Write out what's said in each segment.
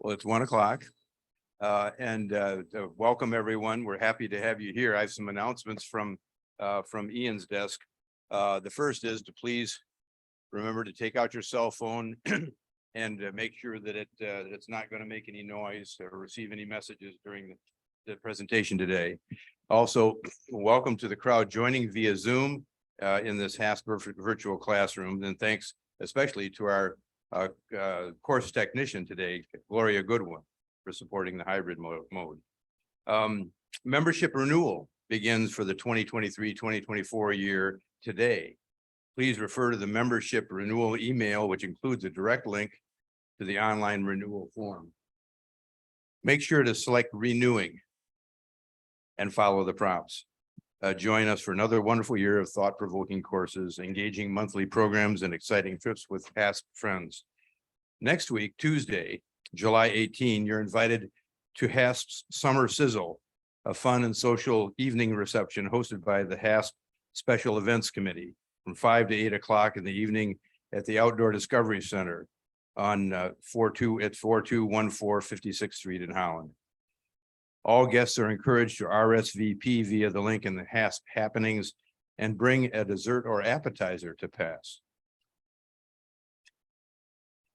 Well, it's 1 o'clock. Welcome everyone. We're happy to have you here. I have some announcements from Ian's desk. The first is to please remember to take out your cell phone and make sure that it's not going to make any noise or receive any messages during the presentation today. Also, welcome to the crowd joining via Zoom in this HASP virtual classroom. And thanks especially to our course technician today, Gloria Goodwin, for supporting the hybrid mode. Membership renewal begins for the 2023-2024 year today. Please refer to the membership renewal email, which includes a direct link to the online renewal form. Make sure to select renewing and follow the prompts. Join us for another wonderful year of thought-provoking courses, engaging monthly programs, and exciting trips with past friends. Next week, Tuesday, July 18, you're invited to HASP's Summer Sizzle, a fun and social evening reception hosted by the HASP Special Events Committee from 5 to 8 o'clock in the evening at the Outdoor Discovery Center on 4214 56th Street in Holland. All guests are encouraged to RSVP via the link in the HASP happenings and bring a dessert or appetizer to pass.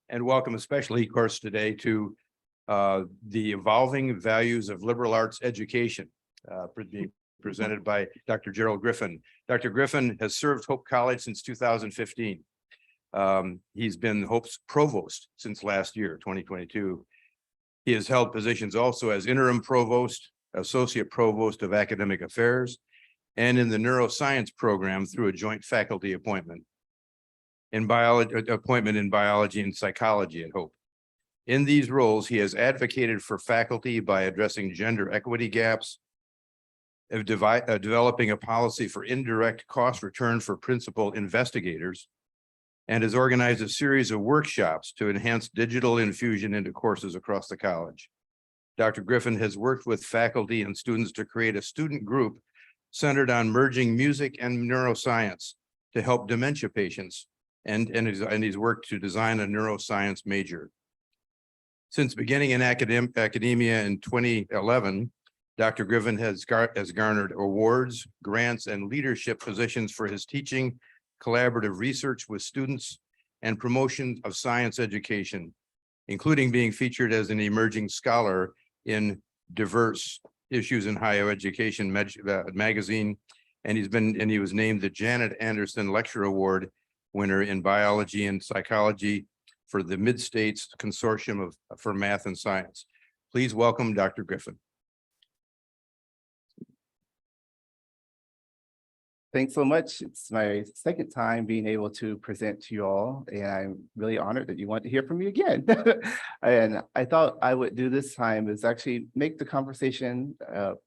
And welcome especially, of course, today to the evolving values of liberal arts education being presented by Dr. Gerald Griffin. Dr. Griffin has served Hope College since 2015. He's been Hope's provost since last year, 2022. He has held positions also as interim provost, associate provost of academic affairs, and in the neuroscience program through a joint faculty appointment in biology and psychology at Hope. In these roles, he has advocated for faculty by addressing gender equity gaps, of developing a policy for indirect cost return for principal investigators, and has organized a series of workshops to enhance digital infusion into courses across the college. Dr. Griffin has worked with faculty and students to create a student group centered on merging music and neuroscience to help dementia patients, and he's worked to design a neuroscience major. Since beginning in academia in 2011, Dr. Griffin has garnered awards, grants, and leadership positions for his teaching, collaborative research with students, and promotion of science education, including being featured as an emerging scholar in diverse issues in higher education magazine. And he was named the Janet Anderson Lecture Award winner in biology and psychology for the Mid-States Consortium for Math and Science. Please welcome Dr. Griffin. Thanks so much. It's my second time being able to present to you all, and I'm really honored that you want to hear from me again. And I thought I would do this time is actually make the conversation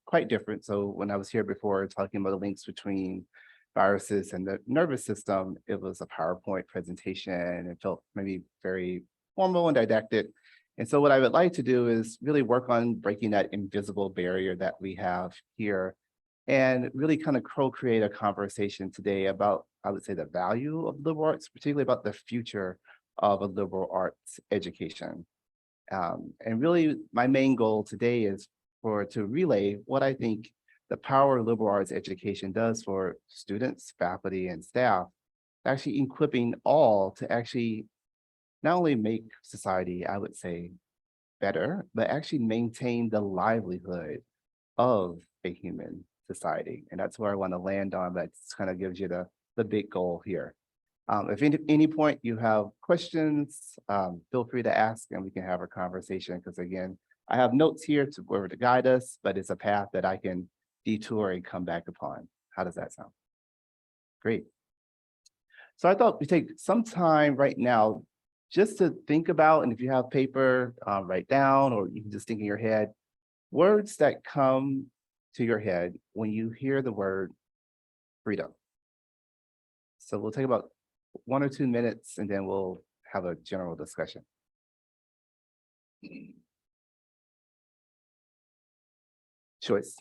quite different. So when I was here before talking about the links between viruses and the nervous system, it was a PowerPoint presentation and it felt maybe very formal and didactic. And so what I would like to do is really work on breaking that invisible barrier that we have here and really kind of co-create a conversation today about, I would say, the value of liberal arts, particularly about the future of a liberal arts education. And really, my main goal today is to relay what I think the power of liberal arts education does for students, faculty, and staff, actually equipping all to actually not only make society, I would say, better, but actually maintain the livelihood of a human society. And that's where I want to land on. That kind of gives you the big goal here. If at any point you have questions, feel free to ask and we can have a conversation. Because again, I have notes here to guide us, but it's a path that I can detour and come back upon. How does that sound? Great. So I thought we'd take some time right now just to think about, and if you have paper, write down, or you can just think in your head, words that come to your head when you hear the word freedom. So we'll take about 1 or 2 minutes and then we'll have a general discussion. Choice.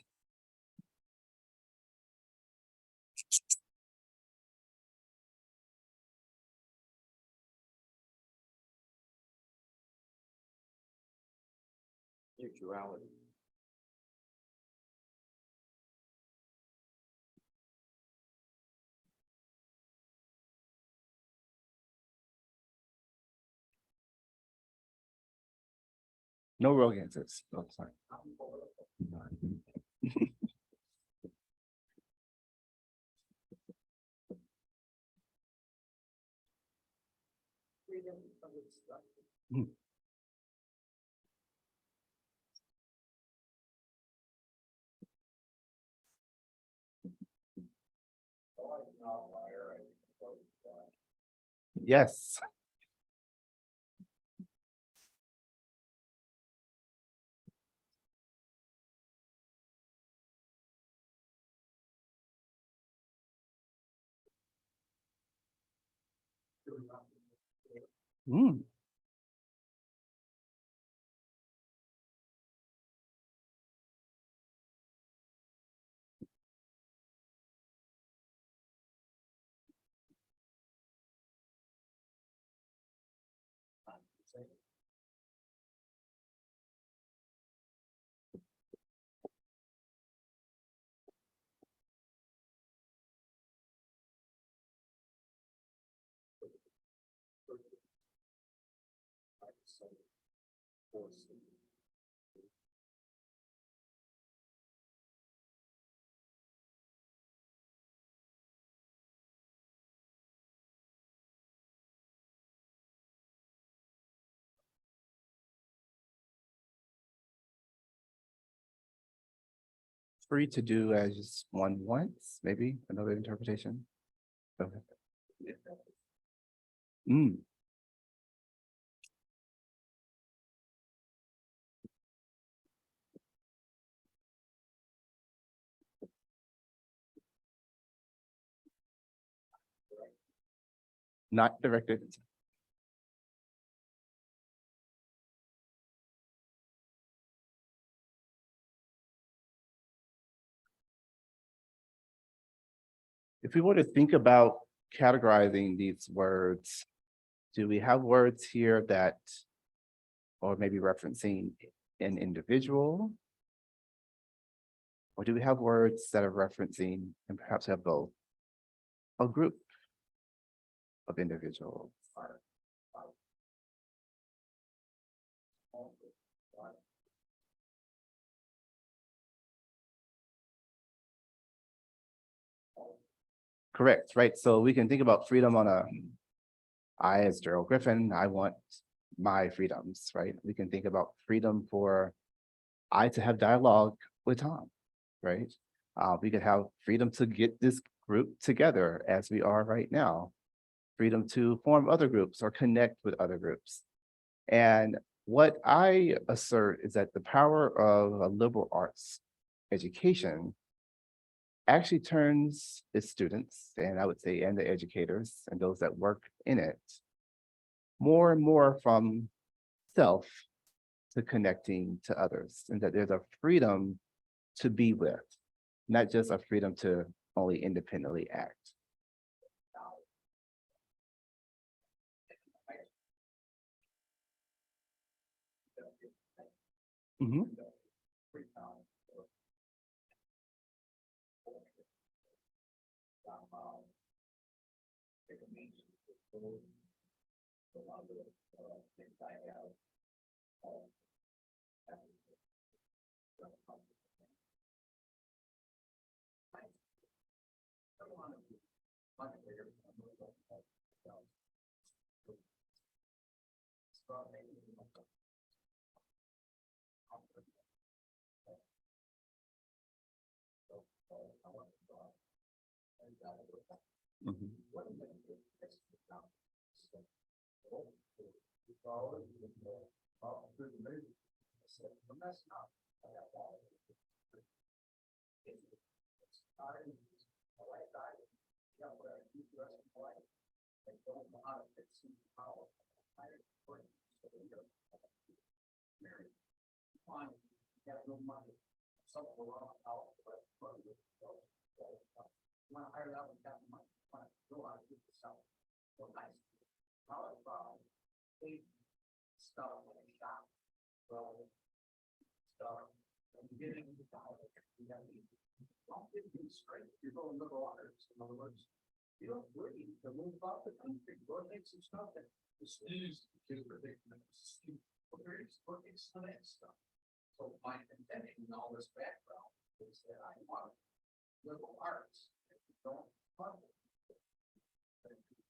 Sexuality. No wrong answers. Oh, sorry. Hmm. Yes. Hmm. Free to do as one wants, maybe another interpretation. Okay. Mm, not directed. If we were to think about categorizing these words, do we have words here that, or maybe referencing an individual? Or do we have words that are referencing, and perhaps have both, a group of individuals? Correct, right? So we can think about freedom on I as Gerald Griffin, I want my freedoms, right? We can think about freedom for I to have dialogue with Tom, right? We could have freedom to get this group together as we are right now, freedom to form other groups or connect with other groups. And what I assert is that the power of a liberal arts education actually turns its students, and I would say, and the educators and those that work in it, more and more from self to connecting to others, and that there's a freedom to be with, not just a freedom to only independently act. Mhm. Mhm. get into college, you got to don't get me straight. You're going liberal arts. In other words, you don't leave to move about the country. Go take some stuff that the students do predicament. Working some of that stuff. So my intention and all this background is that I want liberal arts. Don't fund it.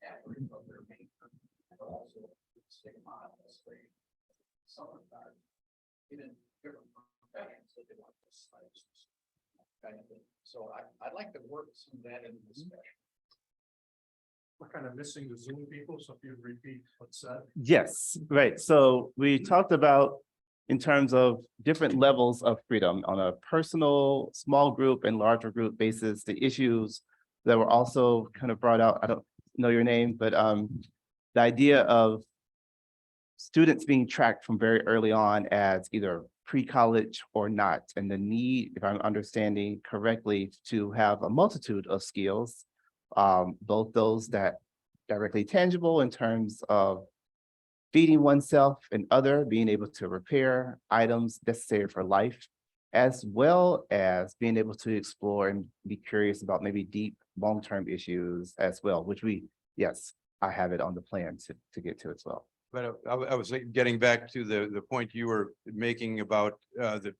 Average of their major, but also stigma, some of that, even different professions that they want to study. Kind of thing. So I'd like to work some of that in the discussion. We're kind of missing the Zoom people, so if you repeat what's said. Yes, right. So we talked about in terms of different levels of freedom on a personal, small group and larger group basis, the issues that were also kind of brought out. I don't know your name, but the idea of students being tracked from very early on as either pre-college or not, and the need, if I'm understanding correctly, to have a multitude of skills, both those that directly tangible in terms of feeding oneself and other, being able to repair items necessary for life, as well as being able to explore and be curious about maybe deep long-term issues as well, which yes, I have it on the plan to get to as well. But I was getting back to the point you were making about the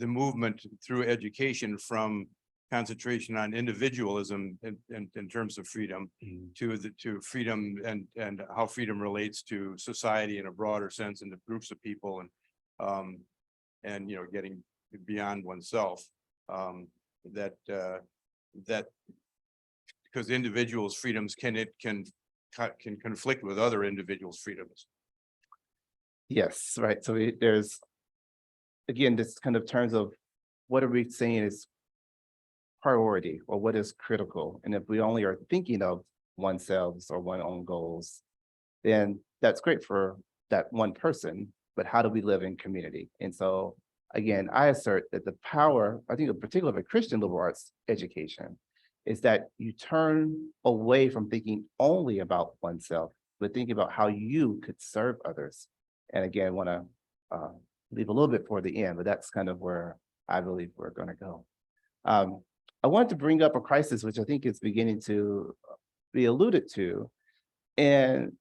movement through education from concentration on individualism in terms of freedom to freedom and how freedom relates to society in a broader sense and the groups of people and getting beyond oneself, that because individuals' freedoms can conflict with other individuals' freedoms. Yes, right. So there's, again, this kind of terms of what are we saying is priority or what is critical. And if we only are thinking of oneself or one's own goals, then that's great for that one person, but how do we live in community? And so again, I assert that the power, I think in particular of a Christian liberal arts education, is that you turn away from thinking only about oneself, but think about how you could serve others. And again, want to leave a little bit for the end, but that's kind of where I believe we're going to go. I wanted to bring up a crisis, which I think is beginning to be alluded to. And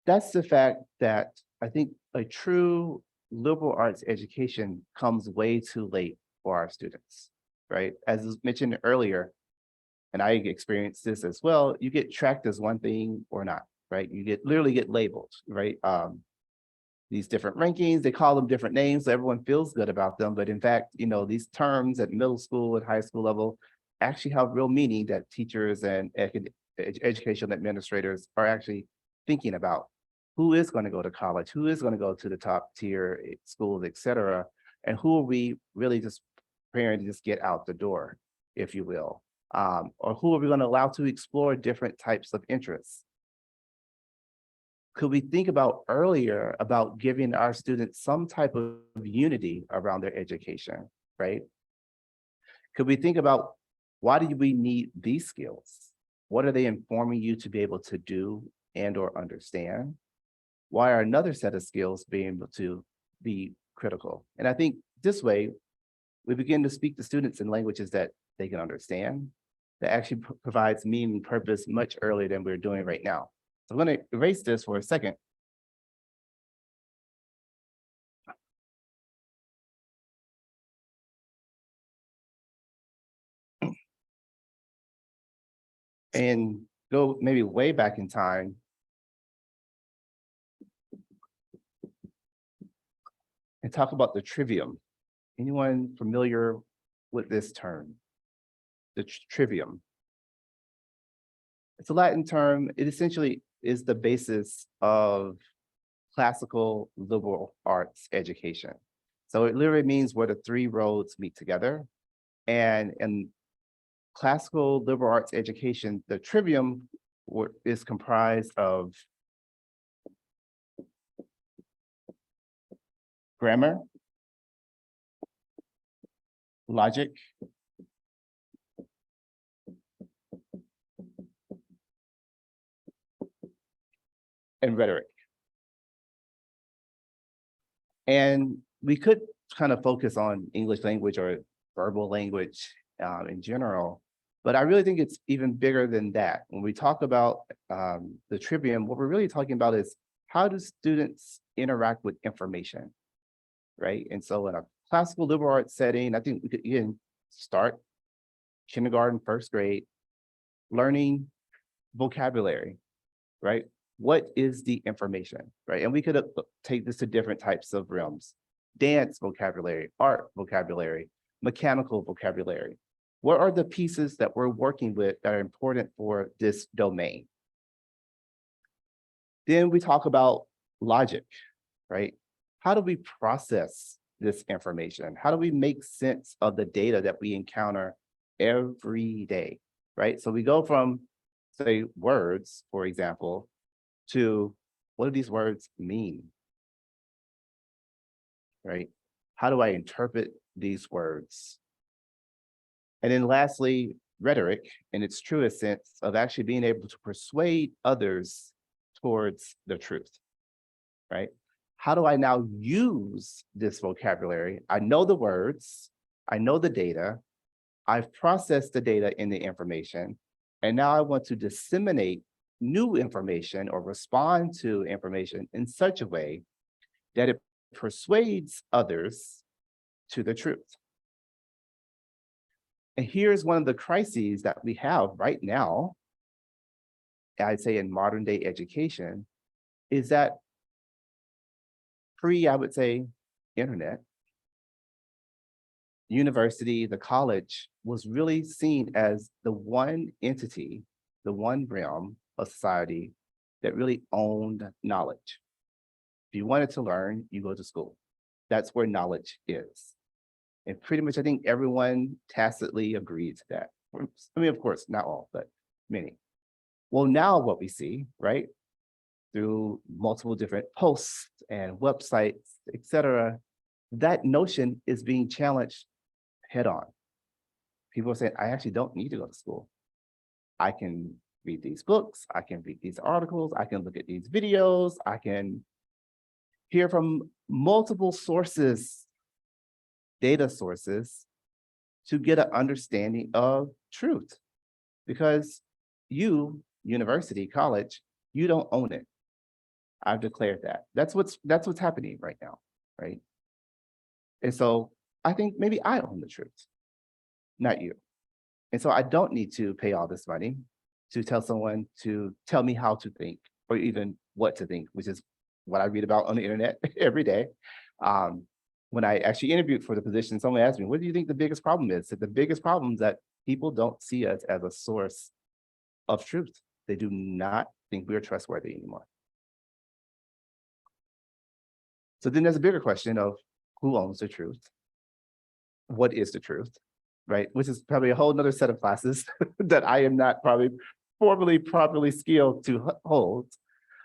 that's the fact that I think a true liberal arts education comes way too late for our students, right? As was mentioned earlier, and I experienced this as well, you get tracked as one thing or not, right? You literally get labeled, right? These different rankings, they call them different names, so everyone feels good about them. But in fact, these terms at middle school and high school level actually have real meaning that teachers and educational administrators are actually thinking about. Who is going to go to college? Who is going to go to the top tier schools, et cetera? And who are we really just preparing to just get out the door, if you will? Or who are we going to allow to explore different types of interests? Could we think about earlier about giving our students some type of unity around their education, right? Could we think about why do we need these skills? What are they informing you to be able to do and or understand? Why are another set of skills being able to be critical? And I think this way, we begin to speak to students in languages that they can understand, that actually provides meaning and purpose much earlier than we're doing right now. So I'm going to erase this for a second. And go maybe way back in time. And talk about the trivium. Anyone familiar with this term? The trivium. It's a Latin term. It essentially is the basis of classical liberal arts education. So it literally means where the three roads meet together. And in classical liberal arts education, the trivium is comprised of grammar, logic, and rhetoric. And we could kind of focus on English language or verbal language in general. But I really think it's even bigger than that. When we talk about the trivium, what we're really talking about is how do students interact with information, right? And so in a classical liberal arts setting, I think we could even start kindergarten, first grade, learning vocabulary, right? What is the information, right? And we could take this to different types of realms: dance vocabulary, art vocabulary, mechanical vocabulary. What are the pieces that we're working with that are important for this domain? Then we talk about logic, right? How do we process this information? How do we make sense of the data that we encounter every day, right? So we go from, say, words, for example, to what do these words mean, right? How do I interpret these words? And then lastly, rhetoric in its truest sense of actually being able to persuade others towards the truth, right? How do I now use this vocabulary? I know the words, I know the data, I've processed the data in the information, and now I want to disseminate new information or respond to information in such a way that it persuades others to the truth. And here's one of the crises that we have right now, I'd say in modern day education, is that I would say, internet, university, the college was really seen as the one entity, the one realm of society that really owned knowledge. If you wanted to learn, you go to school. That's where knowledge is. And pretty much, I think everyone tacitly agreed to that. I mean, of course, not all, but many. Well, now what we see, right, through multiple different posts and websites, et cetera, that notion is being challenged head on. People are saying, I actually don't need to go to school. I can read these books, I can read these articles, I can look at these videos, I can hear from multiple sources, data sources, to get an understanding of truth. Because you, university, college, you don't own it. I've declared that. That's what's happening right now, right? And so I think maybe I own the truth, not you. And so I don't need to pay all this money to tell someone to tell me how to think or even what to think, which is what I read about on the internet every day. When I actually interviewed for the position, someone asked me, what do you think the biggest problem is? The biggest problem is that people don't see us as a source of truth. They do not think we're trustworthy anymore. So then there's a bigger question of who owns the truth? What is the truth, right? Which is probably a whole nother set of classes that I am not probably formally properly skilled to hold.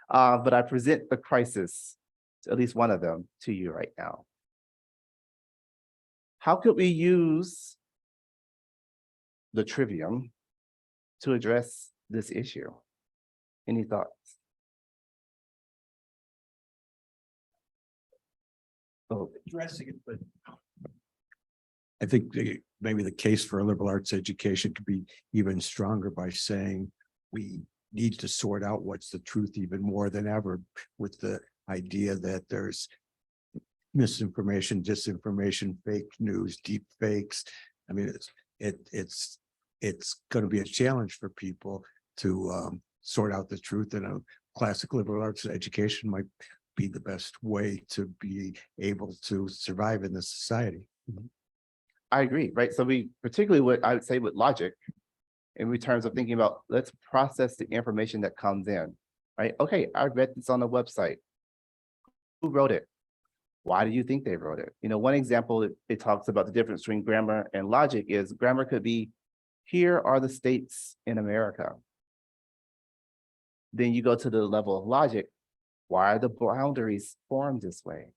But I present the crisis, at least one of them, to you right now. How could we use the trivium to address this issue? Any thoughts? Oh, Addressing it, but I think maybe the case for a liberal arts education could be even stronger by saying we need to sort out what's the truth even more than ever, with the idea that there's misinformation, disinformation, fake news, deep fakes. I mean, it's going to be a challenge for people to sort out the truth, and a classic liberal arts education might be the best way to be able to survive in this society. I agree, right? So we, particularly what I would say with logic, in terms of thinking about, let's process the information that comes in, right? Okay, I read this on the website. Who wrote it? Why do you think they wrote it? You know, one example, it talks about the difference between grammar and logic is grammar could be, here are the states in America. Then you go to the level of logic. Why are the boundaries formed this way?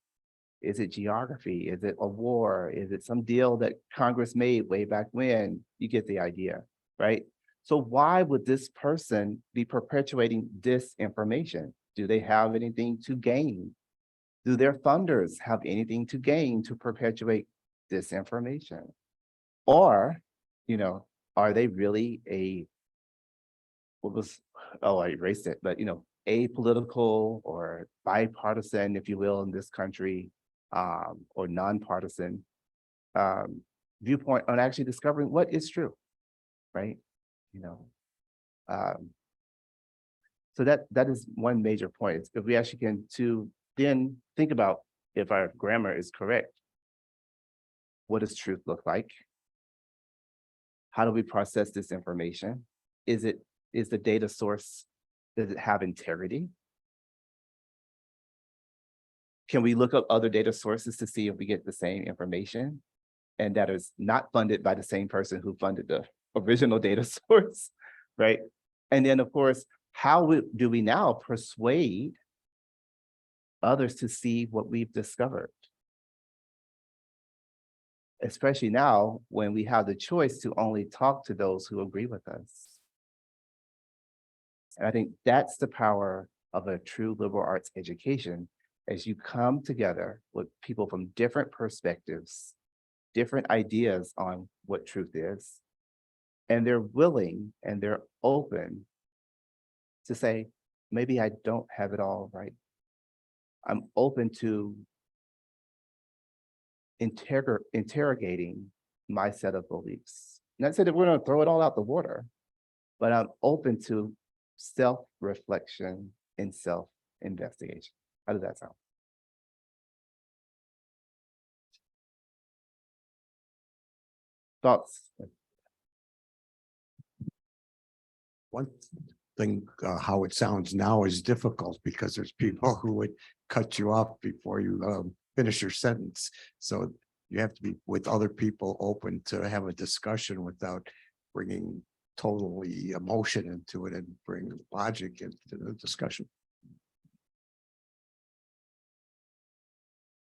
Is it geography? Is it a war? Is it some deal that Congress made way back when? You get the idea, right? So why would this person be perpetuating disinformation? Do they have anything to gain? Do their funders have anything to gain to perpetuate disinformation? Or, are they really I erased it, but apolitical or bipartisan, if you will, in this country, or nonpartisan viewpoint on actually discovering what is true, right? Um, so that is one major point. If we actually can to then think about if our grammar is correct, what does truth look like? How do we process this information? Is the data source, does it have integrity? Can we look up other data sources to see if we get the same information and that is not funded by the same person who funded the original data source, right? And then of course, do we now persuade others to see what we've discovered? Especially now when we have the choice to only talk to those who agree with us. And I think that's the power of a true liberal arts education, as you come together with people from different perspectives, different ideas on what truth is, and they're willing and they're open to say, maybe I don't have it all right. I'm open to interrogating my set of beliefs. Not say that we're going to throw it all out the water, but I'm open to self-reflection and self-investigation. How does that sound? Thoughts? One thing, how it sounds now is difficult because there's people who would cut you off before you finish your sentence. So you have to be with other people open to have a discussion without bringing totally emotion into it and bring logic into the discussion.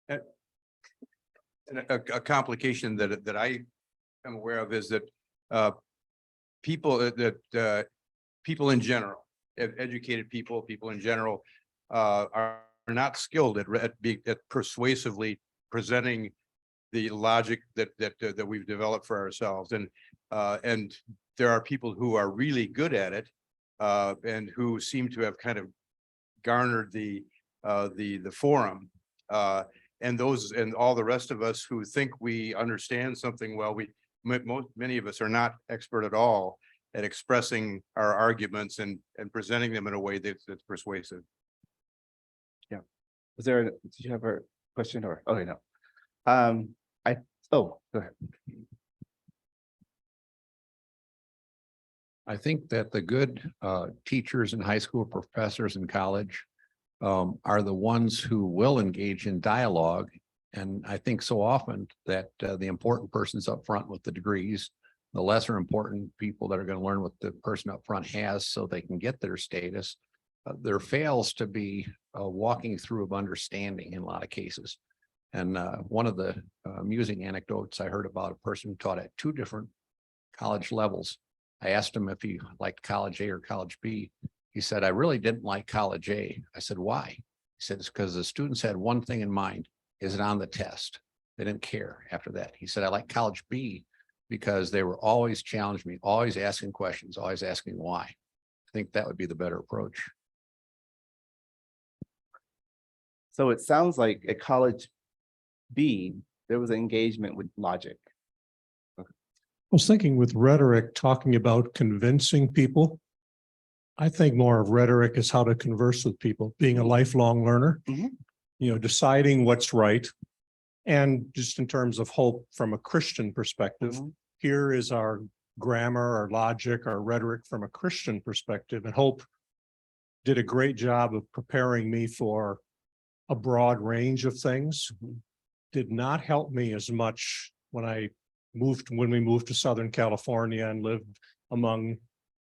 And a complication that I am aware of is that people in general, educated people in general, are not skilled at persuasively presenting the logic that we've developed for ourselves, and there are people who are really good at it, and who seem to have kind of garnered the forum, and all the rest of us who think we understand something well. Many of us are not expert at all at expressing our arguments and presenting them in a way that's persuasive. Yeah. Did you have a question or, okay, no. Go ahead. I think that the good teachers and high school professors in college are the ones who will engage in dialogue. And I think so often that the important person's up front with the degrees, the lesser important people that are going to learn what the person up front has so they can get their status. There fails to be a walking through of understanding in a lot of cases. And one of the amusing anecdotes I heard about a person who taught at 2 different college levels. I asked him if he liked college A or college B. He said, I really didn't like college A. I said, why? He said, it's because the students had one thing in mind. Is it on the test? They didn't care after that. He said, I like college B because they were always challenging me, always asking questions, always asking why. I think that would be the better approach. So it sounds like at college B, there was an engagement with logic. I was thinking with rhetoric, talking about convincing people. I think more of rhetoric is how to converse with people, being a lifelong learner, deciding what's right. And just in terms of hope from a Christian perspective, here is our grammar, our logic, our rhetoric from a Christian perspective, and Hope did a great job of preparing me for a broad range of things. Did not help me as much when we moved to Southern California and lived among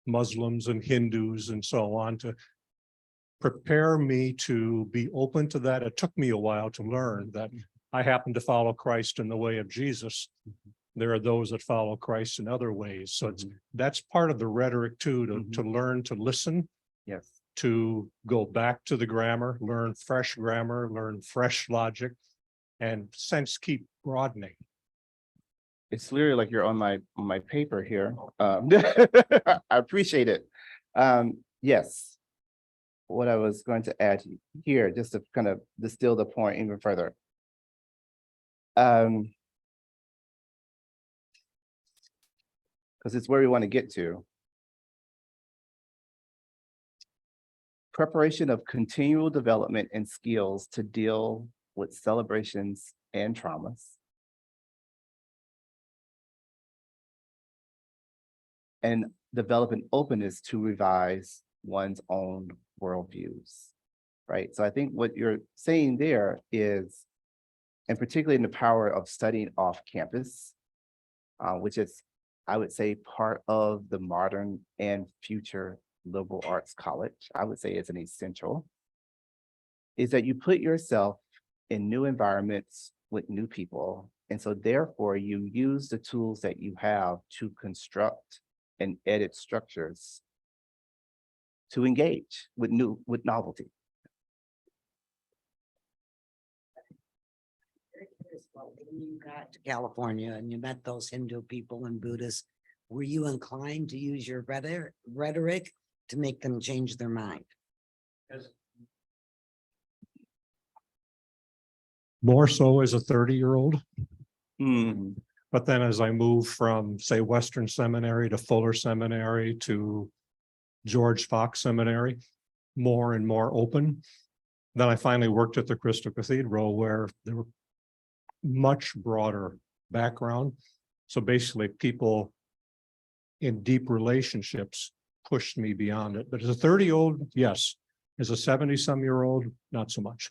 Muslims and Hindus and so on, to prepare me to be open to that. It took me a while to learn that I happen to follow Christ in the way of Jesus. There are those that follow Christ in other ways. So that's part of the rhetoric too, to learn to listen, Yes. to go back to the grammar, learn fresh grammar, learn fresh logic, and since keep broadening. It's literally like you're on my paper here. I appreciate it. Yes. What I was going to add here, just to kind of distill the point even further. Because it's where we want to get to. Preparation of continual development and skills to deal with celebrations and traumas. And develop an openness to revise one's own worldviews, right? So I think what you're saying there is, and particularly in the power of studying off campus, which is, I would say, part of the modern and future liberal arts college, I would say is an essential, is that you put yourself in new environments with new people. And so therefore you use the tools that you have to construct and edit structures to engage with novelty. Very curious about when you got to California and you met those Hindu people and Buddhists, were you inclined to use your rhetoric to make them change their mind? More so as a 30-year-old. Hmm. But then as I moved from, say, Western Seminary to Fuller Seminary to George Fox Seminary, more and more open. Then I finally worked at the Crystal Cathedral where there were much broader background. So basically people in deep relationships pushed me beyond it. But as a 30-year-old, yes. As a 70-some-year-old, not so much.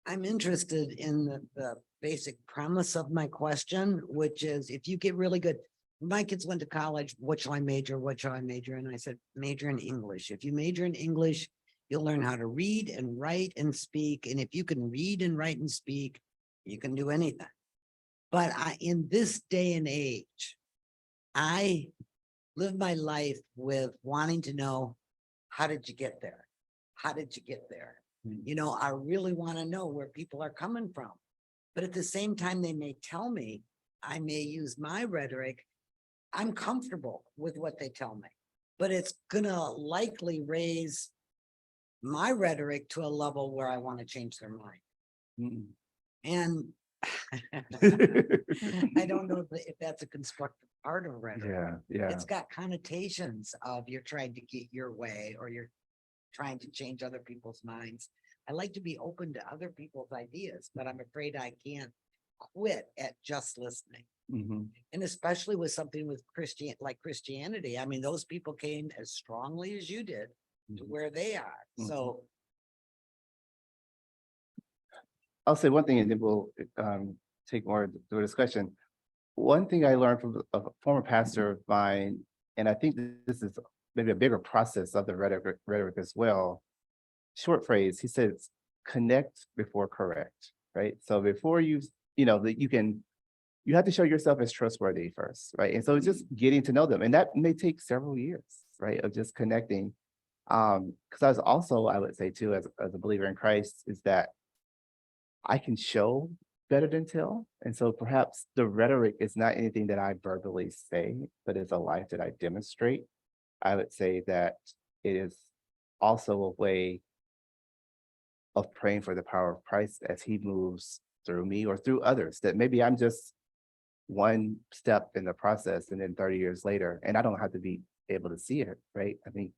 I'm interested in the basic premise of my question, which is if you get really good, my kids went to college, what shall I major? What shall I major? And I said, major in English. If you major in English, you'll learn how to read and write and speak. And if you can read and write and speak, you can do anything. But in this day and age, I live my life with wanting to know, how did you get there? How did you get there? You know, I really want to know where people are coming from. But at the same time, they may tell me, I may use my rhetoric. I'm comfortable with what they tell me, but it's gonna likely raise my rhetoric to a level where I want to change their mind. Mm. And I don't know if that's a constructive part of rhetoric. Yeah. It's got connotations of you're trying to get your way or you're trying to change other people's minds. I like to be open to other people's ideas, but I'm afraid I can't quit at just listening. Mm-hmm. And especially with something with Christianity. I mean, those people came as strongly as you did to where they are. Mhm. So I'll say one thing and then we'll take more to a discussion. One thing I learned from a former pastor of mine, and I think this is maybe a bigger process of the rhetoric as well. Short phrase, he says, connect before correct, right? So before you that you have to show yourself as trustworthy first, right? And so it's just getting to know them. And that may take several years, right? Of just connecting. Because I was also, I would say too, as a believer in Christ, is that I can show better than tell. And so perhaps the rhetoric is not anything that I verbally say, but it's a life that I demonstrate. I would say that it is also a way of praying for the power of Christ as he moves through me or through others, that maybe I'm just one step in the process and then 30 years later, and I don't have to be able to see it, right? I think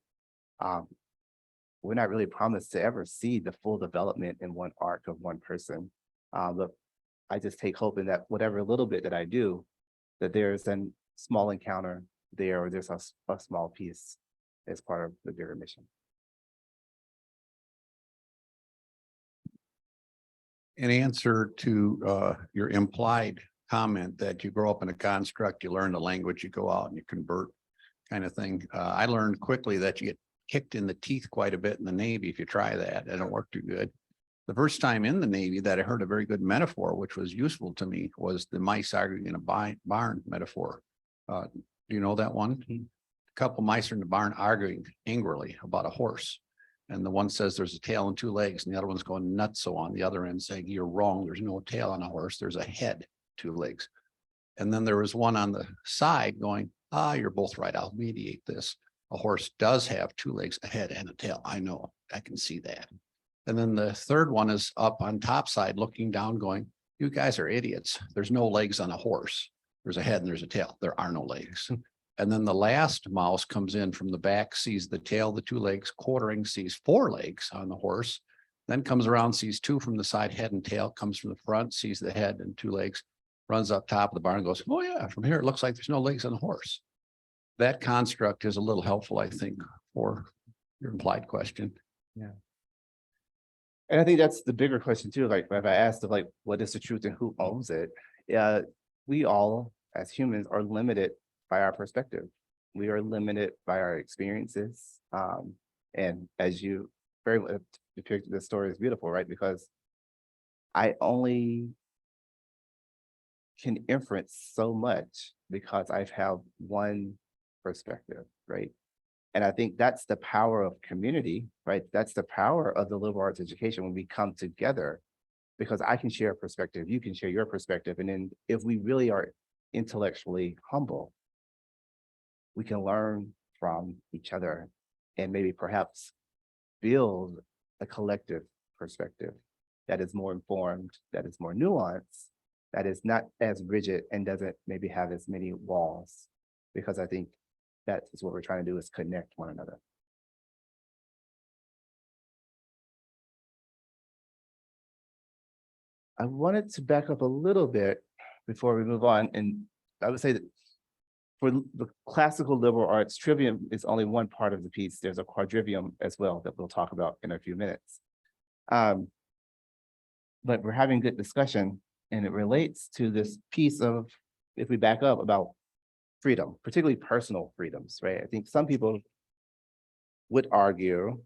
we're not really promised to ever see the full development in one arc of one person. But I just take hope in that whatever little bit that I do, that there's a small encounter there, or there's a small piece as part of the bigger mission. In answer to your implied comment that you grow up in a construct, you learn the language, you go out and you convert kind of thing. I learned quickly that you get kicked in the teeth quite a bit in the Navy if you try that. It don't work too good. The first time in the Navy that I heard a very good metaphor, which was useful to me, was the mice arguing in a barn metaphor. Do you know that one? couple mice are in the barn arguing angrily about a horse. And the one says there's a tail and two legs, and the other one's going nuts on the other end saying, you're wrong. There's no tail on a horse. There's a head, two legs. And then there was one on the side going, you're both right. I'll mediate this. A horse does have two legs, a head and a tail. I know, I can see that. And then the third one is up on top side looking down going, you guys are idiots. There's no legs on a horse. There's a head and there's a tail. There are no legs. And then the last mouse comes in from the back, sees the tail, the two legs, quartering, sees four legs on the horse, then comes around, sees two from the side, head and tail, comes from the front, sees the head and two legs, runs up top of the barn and goes, oh yeah, from here it looks like there's no legs on the horse. That construct is a little helpful, I think, for your implied question. And I think that's the bigger question too, like if I asked of like, what is the truth and who owns it? Yeah, we all as humans are limited by our perspective. We are limited by our experiences. And as you very well depicted, the story is beautiful, right? Because I only can inference so much because I've had one perspective, right? And I think that's the power of community, right? That's the power of the liberal arts education when we come together, because I can share a perspective, you can share your perspective. And then if we really are intellectually humble, we can learn from each other and maybe perhaps build a collective perspective that is more informed, that is more nuanced, that is not as rigid and doesn't maybe have as many walls. Because I think that is what we're trying to do, is connect one another. I wanted to back up a little bit before we move on. And I would say that for the classical liberal arts, trivium is only one part of the piece. There's a quadrivium as well that we'll talk about in a few minutes. But we're having good discussion, and it relates to this piece of, if we back up, about freedom, particularly personal freedoms, right? I think some people would argue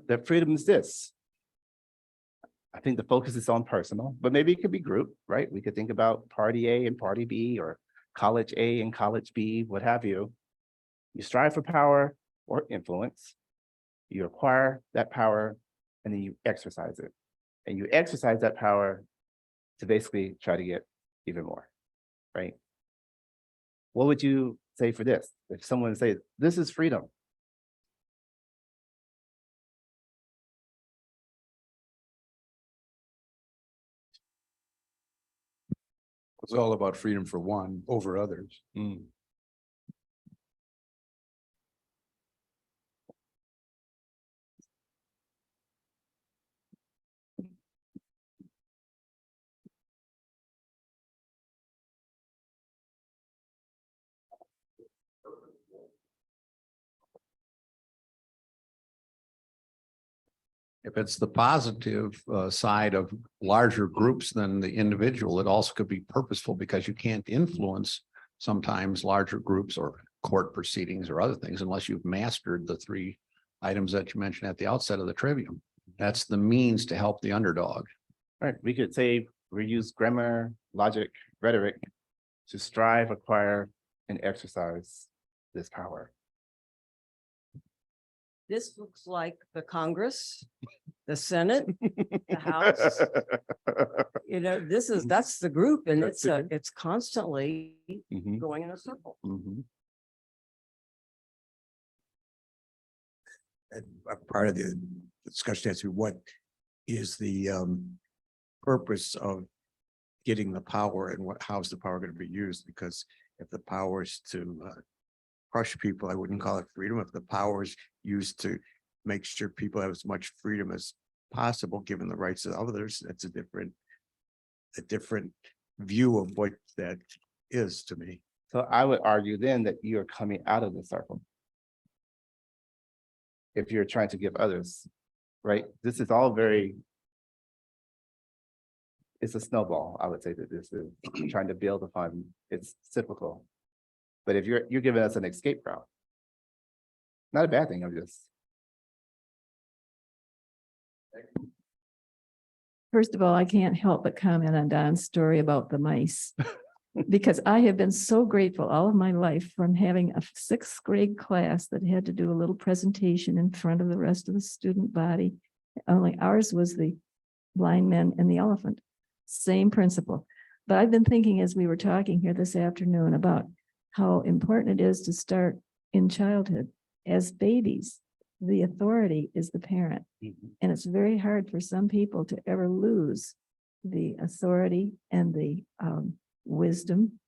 that freedom is this. I think the focus is on personal, but maybe it could be group, right? We could think about party A and party B, or college A and college B, what have you. You strive for power or influence, you acquire that power, and then you exercise it. And you exercise that power to basically try to get even more, right? What would you say for this? If someone says, this is freedom. It's all about freedom for one over others. If it's the positive side of larger groups than the individual, it also could be purposeful, because you can't influence sometimes larger groups or court proceedings or other things unless you've mastered the three items that you mentioned at the outset of the trivium. That's the means to help the underdog. Right, we could say we use grammar, logic, rhetoric to strive, acquire, and exercise this power. This looks like the Congress, the Senate, the House. You know, that's the group, and it's constantly Mhm, going in a circle. mhm. And a part of the discussion as to what is the purpose of getting the power, and how's the power going to be used? Because if the power is to crush people, I wouldn't call it freedom. If the power is used to make sure people have as much freedom as possible, given the rights of others, that's a different view of what that is to me. So I would argue then that you are coming out of the circle. If you're trying to give others, right? This is all very. It's a snowball, I would say that this is trying to build upon, it's cyclical. But if you're giving us an escape route. Not a bad thing, I'm just. First of all, I can't help but comment on Don's story about the mice. Because I have been so grateful all of my life from having a sixth grade class that had to do a little presentation in front of the rest of the student body. Only ours was the blind men and the elephant. Same principle. But I've been thinking as we were talking here this afternoon about how important it is to start in childhood. As babies, the authority is the parent. And it's very hard for some people to ever lose the authority and the wisdom,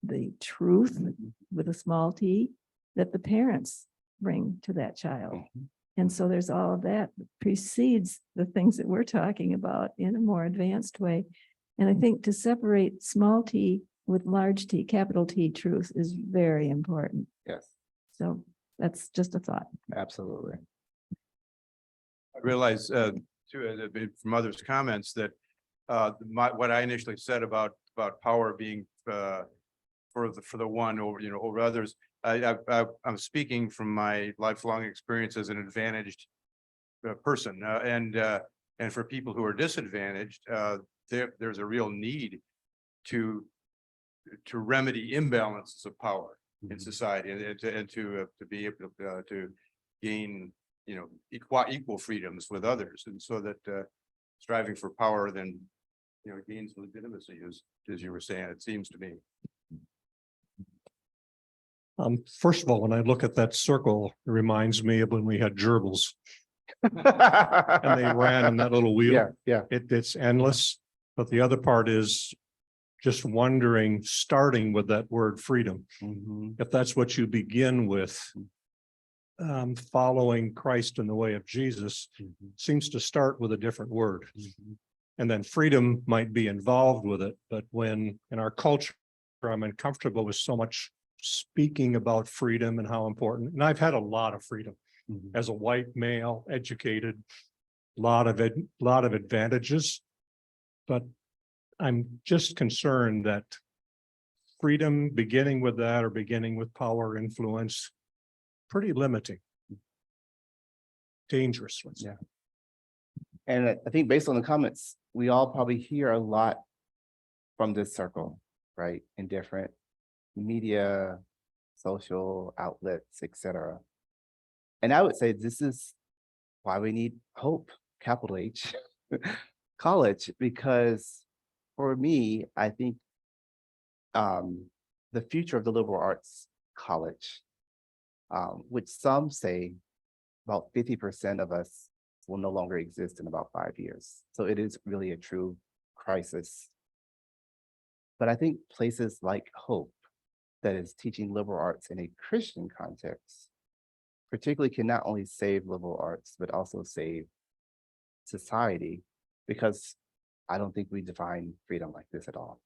the truth with a small t that the parents bring to that child. And so there's all of that precedes the things that we're talking about in a more advanced way. And I think to separate small t with large T, capital T truth is very important. Yes, So that's just a thought. absolutely. I realize too, from others' comments that what I initially said about power being for the one over, over others. I'm speaking from my lifelong experience as an advantaged person, and for people who are disadvantaged, there's a real need to remedy imbalances of power in society, and to be able to gain, equal freedoms with others, and so that striving for power then gains legitimacy, as you were saying, it seems to me. First of all, when I look at that circle, it reminds me of when we had gerbils and they ran in that little wheel. Yeah. It's endless. But the other part is just wondering, starting with that word freedom, if that's what you begin with, following Christ in the way of Jesus seems to start with a different word. And then freedom might be involved with it. But when in our culture, I'm uncomfortable with so much speaking about freedom and how important, and I've had a lot of freedom as a white male, educated, lot of advantages. But I'm just concerned that freedom beginning with that or beginning with power, influence, pretty limiting. Dangerous. Let's say. Yeah. And I think based on the comments, we all probably hear a lot from this circle, right? In different media, social outlets, etc. And I would say this is why we need hope, capital H, college, because for me, I think the future of the liberal arts college, which some say about 50% of us will no longer exist in about 5 years. So it is really a true crisis. But I think places like Hope, that is teaching liberal arts in a Christian context, particularly can not only save liberal arts, but also save society, because I don't think we define freedom like this at all.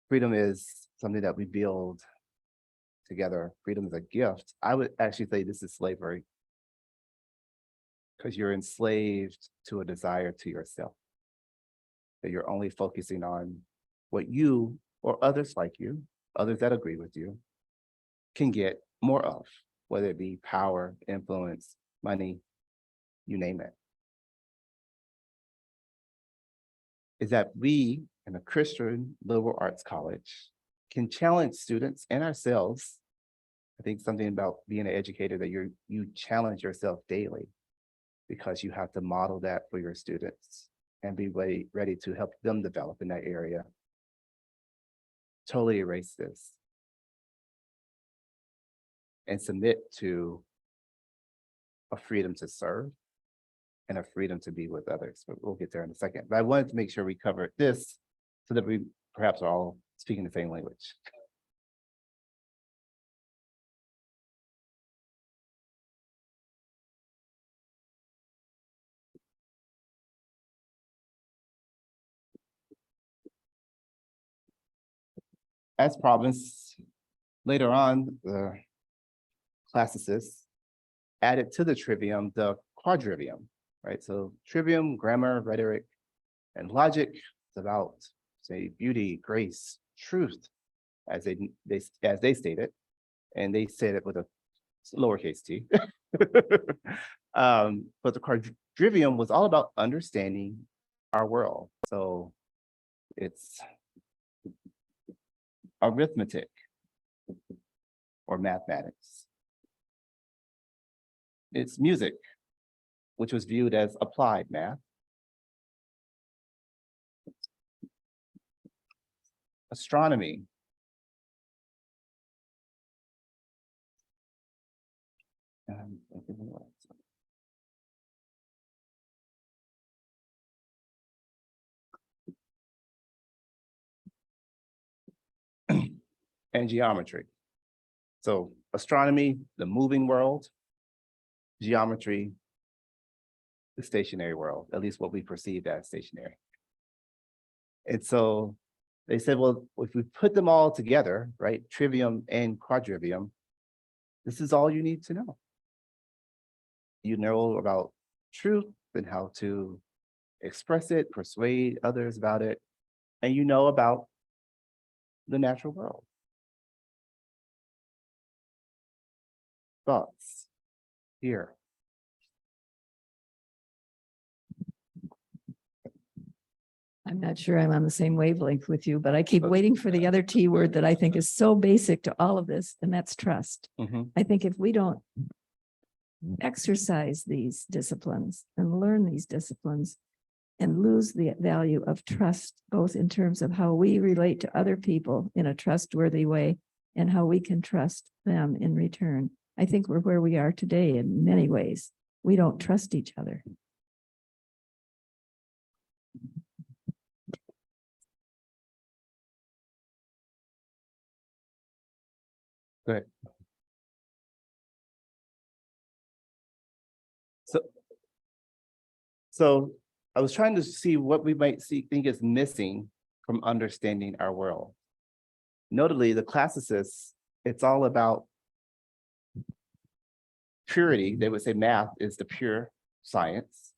Freedom is something that we build together. Freedom is a gift. I would actually say this is slavery, because you're enslaved to a desire to yourself, that you're only focusing on what you or others like you, others that agree with you, can get more of, whether it be power, influence, money, you name it. Is that we in a Christian liberal arts college can challenge students and ourselves. I think something about being an educator, that you challenge yourself daily, because you have to model that for your students and be ready to help them develop in that area. Totally erase this and submit to a freedom to serve and a freedom to be with others. But we'll get there in a second. But I wanted to make sure we covered this so that we perhaps are all speaking the same language. as promised, later on, the classicists added to the trivium the quadrivium, right? So trivium, grammar, rhetoric, and logic is about, say, beauty, grace, truth, as they stated, and they said it with a lowercase t. But the quadrivium was all about understanding our world. So it's arithmetic or mathematics. It's music, which was viewed as applied math. Astronomy. And geometry. So astronomy, the moving world, geometry, the stationary world, at least what we perceive as stationary. And so they said, well, if we put them all together, right, trivium and quadrivium, this is all you need to know. You know about truth and how to express it, persuade others about it, and you know about the natural world. Thoughts here. I'm not sure I'm on the same wavelength with you, but I keep waiting for the other T word that I think is so basic to all of this, and that's trust. I think if we don't exercise these disciplines and learn these disciplines and lose the value of trust, both in terms of how we relate to other people in a trustworthy way and how we can trust them in return, I think we're where we are today in many ways. We don't trust each other. Good. So I was trying to see what we might think is missing from understanding our world. Notably, the classicists, it's all about purity. They would say math is the pure science.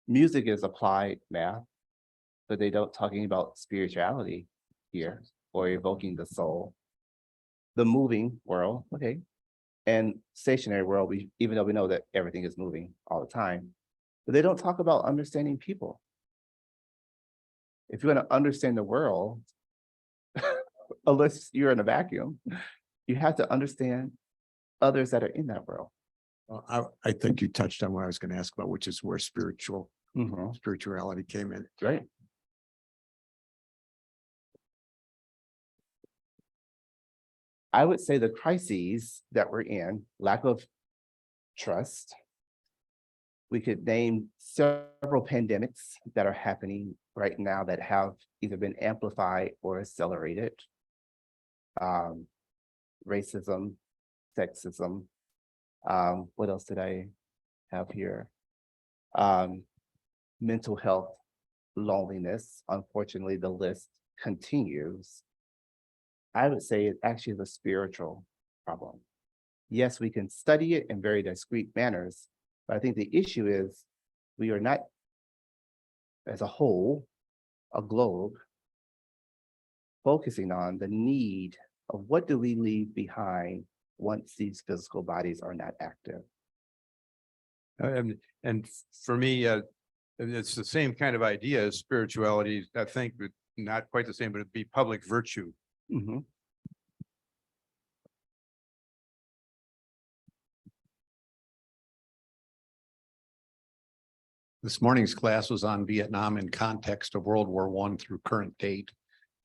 Music is applied math, but they don't talking about spirituality here or evoking the soul. The moving world, okay, and stationary world, even though we know that everything is moving all the time, but they don't talk about understanding people. If you want to understand the world, unless you're in a vacuum, you have to understand others that are in that world. Well, I think you touched on what I was going to ask about, which is where spirituality came in. Right. I would say the crises that we're in, lack of trust. We could name several pandemics that are happening right now that have either been amplified or accelerated. Racism, sexism. What else did I have here? Mental health, loneliness. Unfortunately, the list continues. I would say it actually is a spiritual problem. Yes, we can study it in very discrete manners, but I think the issue is we are not, as a whole, a globe, focusing on the need of what do we leave behind once these physical bodies are not active. And for me, it's the same kind of idea as spirituality. I think, but not quite the same, but it'd be public virtue. This morning's class was on Vietnam in context of World War I through current date.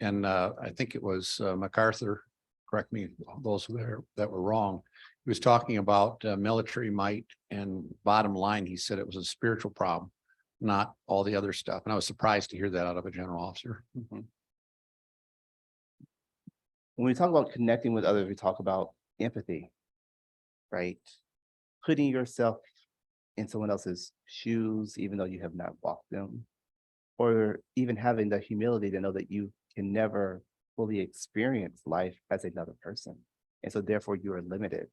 And I think it was MacArthur, correct me, those there that were wrong. He was talking about military might, and bottom line, he said it was a spiritual problem, not all the other stuff. And I was surprised to hear that out of a general officer. When we talk about connecting with others, we talk about empathy, right? Putting yourself in someone else's shoes, even though you have not walked them, or even having the humility to know that you can never fully experience life as another person. And so therefore you are limited.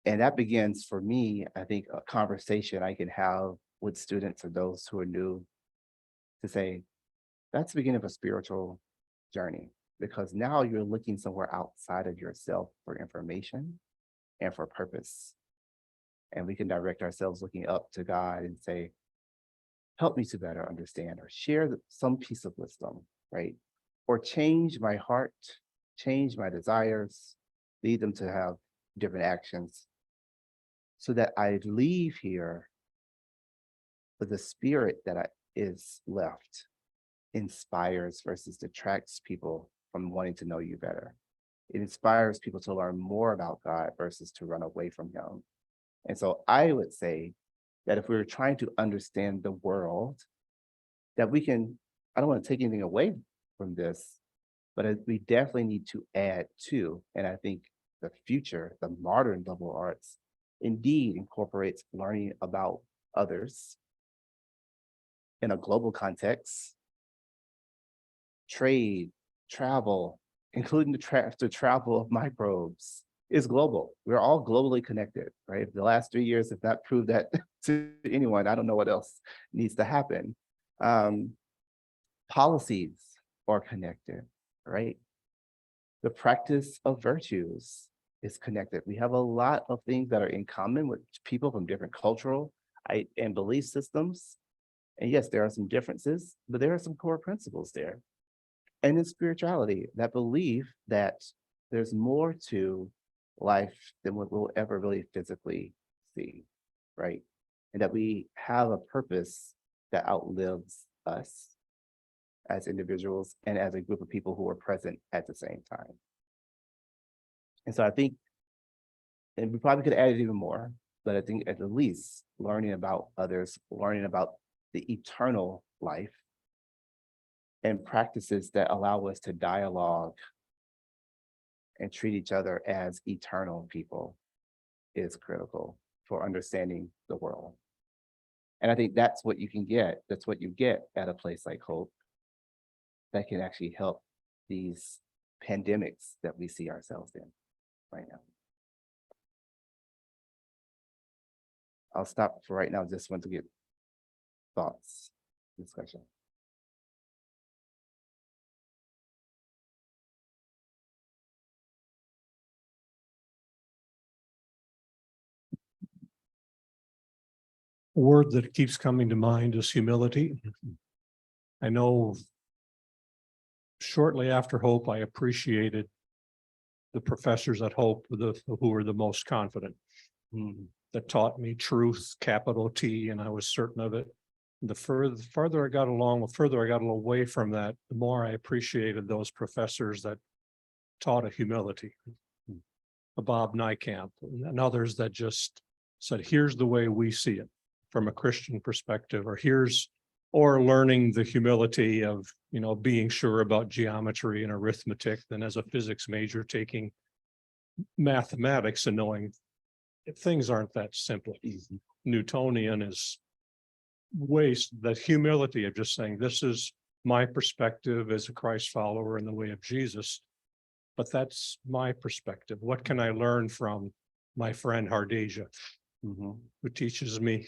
And that begins for me, I think, a conversation I can have with students or those who are new to say, that's the beginning of a spiritual journey, because now you're looking somewhere outside of yourself for information and for purpose. And we can direct ourselves looking up to God and say, help me to better understand, or share some piece of wisdom, right? Or change my heart, change my desires, lead them to have different actions so that I leave here with the spirit that is left inspires versus detracts people from wanting to know you better. It inspires people to learn more about God versus to run away from him. And so I would say that if we were trying to understand the world, that we can, I don't want to take anything away from this, but we definitely need to add to, and I think the future, the modern liberal arts, indeed incorporates learning about others in a global context, trade, travel, including the travel of microbes, is global. We're all globally connected, right? The last 3 years have not proved that to anyone. I don't know what else needs to happen. Policies are connected, right? The practice of virtues is connected. We have a lot of things that are in common with people from different cultural and belief systems. And yes, there are some differences, but there are some core principles there. And in spirituality, that belief that there's more to life than what we'll ever really physically see, right? And that we have a purpose that outlives us as individuals and as a group of people who are present at the same time. And so I think, and we probably could add it even more, but I think at the least learning about others, learning about the eternal life, and practices that allow us to dialogue and treat each other as eternal people is critical for understanding the world. And I think that's what you can get. That's what you get at a place like Hope that can actually help these pandemics that we see ourselves in right now. I'll stop for right now. Just want to get thoughts, discussion. A word that keeps coming to mind is humility. I know shortly after Hope, I appreciated the professors at Hope who were the most confident, that taught me truth, capital T, and I was certain of it. The farther I got along, the further I got away from that, the more I appreciated those professors that taught a humility. A Bob Nykamp and others that just said, here's the way we see it from a Christian perspective, or learning the humility of, being sure about geometry and arithmetic, than as a physics major taking mathematics and knowing things aren't that simple. Newtonian is that humility of just saying, this is my perspective as a Christ follower in the way of Jesus, but that's my perspective. What can I learn from my friend Hardasia, who teaches me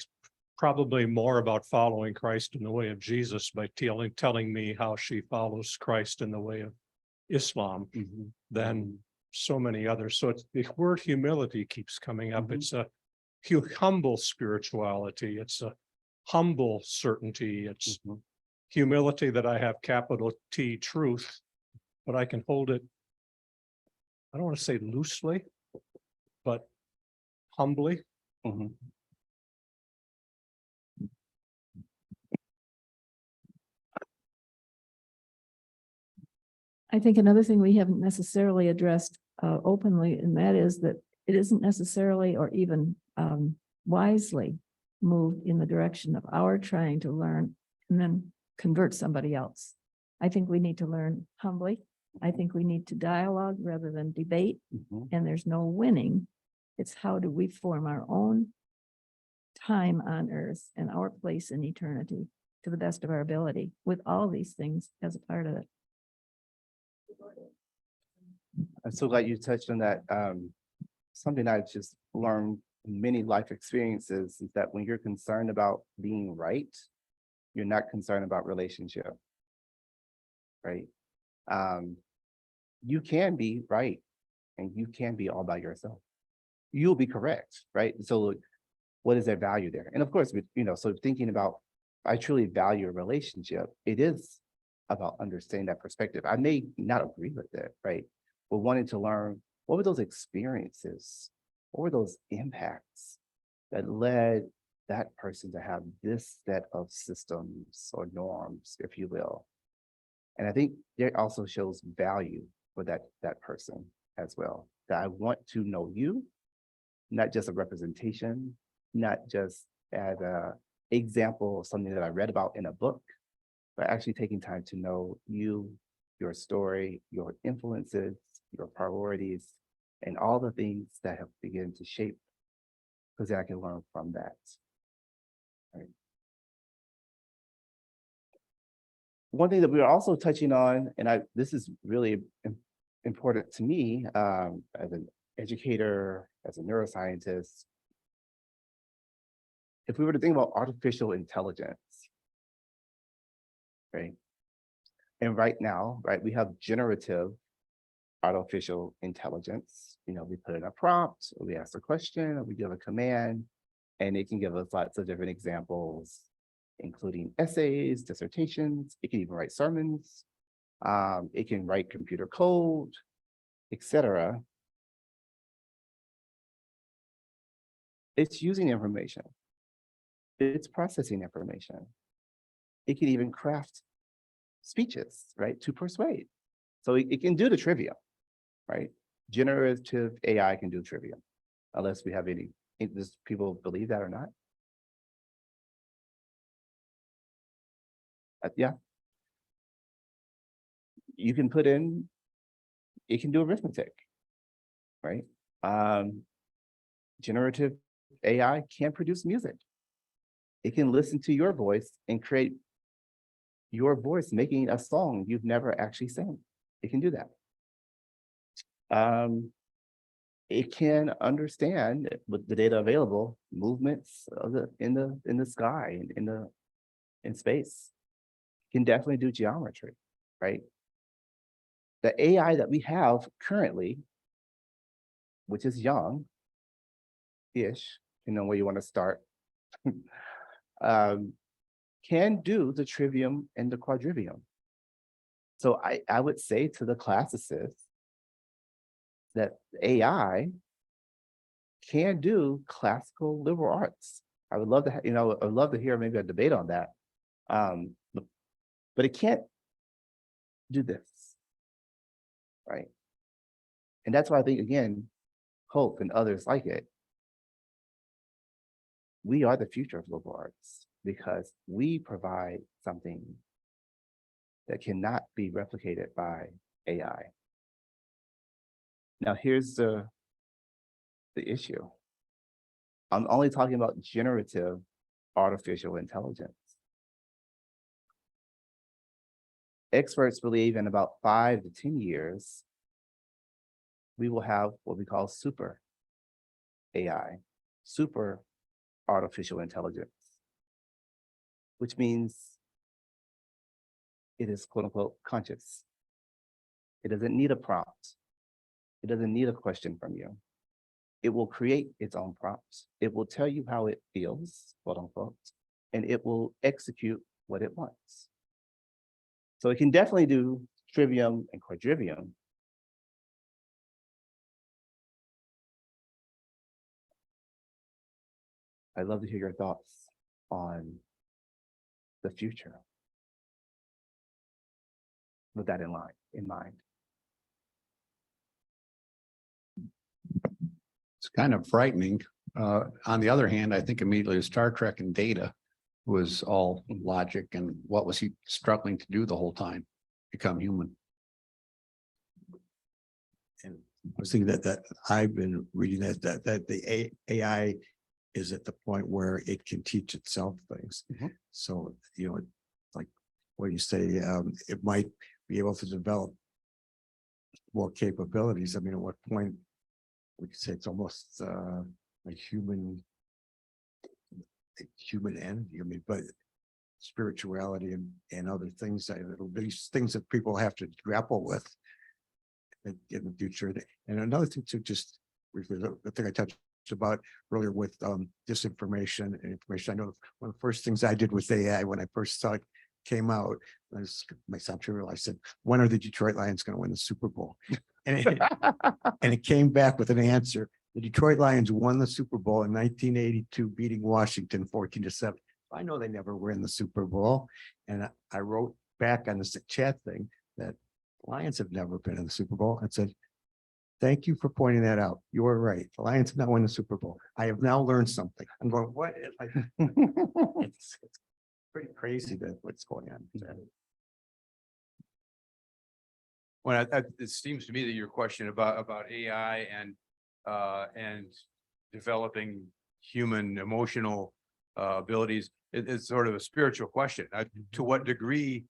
probably more about following Christ in the way of Jesus by telling me how she follows Christ in the way of Islam than so many others. So the word humility keeps coming up. It's a humble spirituality. It's a humble certainty. It's humility that I have capital T truth, but I can hold it, I don't want to say loosely, but humbly. I think another thing we haven't necessarily addressed openly, and that is that it isn't necessarily or even wisely moved in the direction of our trying to learn and then convert somebody else. I think we need to learn humbly. I think we need to dialogue rather than debate, and there's no winning. It's how do we form our own time on earth and our place in eternity to the best of our ability with all these things as a part of it. I'm so glad you touched on that. Something I've just learned in many life experiences is that when you're concerned about being right, you're not concerned about relationship. Right? You can be right and you can be all by yourself. You'll be correct, right? So what is their value there? And of course, so thinking about, I truly value a relationship, it is about understanding that perspective. I may not agree with it, right? But wanting to learn, what were those experiences? What were those impacts that led that person to have this set of systems or norms, if you will? And I think it also shows value for that person as well. That I want to know you, not just a representation, not just as a example of something that I read about in a book, but actually taking time to know you, your story, your influences, your priorities, and all the things that have begun to shape, because I can learn from that. Right. One thing that we are also touching on, and this is really important to me as an educator, as a neuroscientist, if we were to think about artificial intelligence, right? And right now, right, we have generative artificial intelligence. We put in a prompt, or we ask a question, or we give a command, and it can give us lots of different examples, including essays, dissertations. It can even write sermons. It can write computer code, etc. It's using information. It's processing information. It can even craft speeches, right, to persuade. So it can do the trivia, right? Generative AI can do trivia, unless we have any, does people believe that or not? Yeah. You can put in, it can do arithmetic, right? Generative AI can produce music. It can listen to your voice and create your voice making a song you've never actually sang. It can do that. It can understand, with the data available, movements of in the sky and in space. It can definitely do geometry, right? The AI that we have currently, which is young-ish, where you want to start, can do the trivium and the quadrivium. So I would say to the classicists that AI can do classical liberal arts. I would love to, I'd love to hear maybe a debate on that. But it can't do this, right? And that's why I think, again, Hope and others like it, we are the future of liberal arts because we provide something that cannot be replicated by AI. Now, here's the issue. I'm only talking about generative artificial intelligence. Experts believe in about 5 to 10 years, we will have what we call super AI, super artificial intelligence, which means it is quote unquote conscious. It doesn't need a prompt. It doesn't need a question from you. It will create its own prompts. It will tell you how it feels, quote unquote, and it will execute what it wants. So it can definitely do trivium and quadrivium. I'd love to hear your thoughts on the future with that in mind. It's kind of frightening. On the other hand, I think immediately Star Trek and Data was all logic, and what was he struggling to do the whole time? Become human. And I was thinking that I've been reading that the AI is at the point where it can teach itself things. So, like what you say, it might be able to develop more capabilities. I mean, at what point we could say it's almost like human end, I mean, but spirituality and other things, it'll be things that people have to grapple with in the future. And another thing to just briefly, the thing I touched about earlier with disinformation and information. I know one of the first things I did with AI when I first saw it came out, this might sound trivial, I said, when are the Detroit Lions going to win the Super Bowl? And it came back with an answer. The Detroit Lions won the Super Bowl in 1982, beating Washington 14-7. I know they never win the Super Bowl. And I wrote back on the chat thing that Lions have never been in the Super Bowl and said, thank you for pointing that out. You are right. The Lions have not won the Super Bowl. I have now learned something. I'm going, what? It's pretty crazy that what's going on. Well, it seems to me that your question about AI and developing human emotional abilities is sort of a spiritual question. To what degree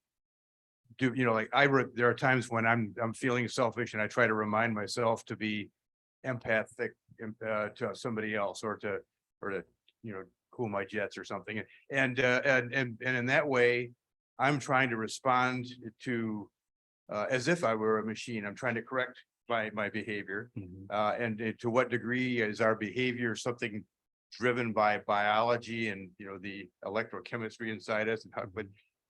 do you know? Like there are times when I'm feeling selfish, and I try to remind myself to be empathic to somebody else, or to cool my jets or something. And in that way, I'm trying to respond to. As if I were a machine. I'm trying to correct my behavior. And to what degree is our behavior something driven by biology and the electrochemistry inside us, and but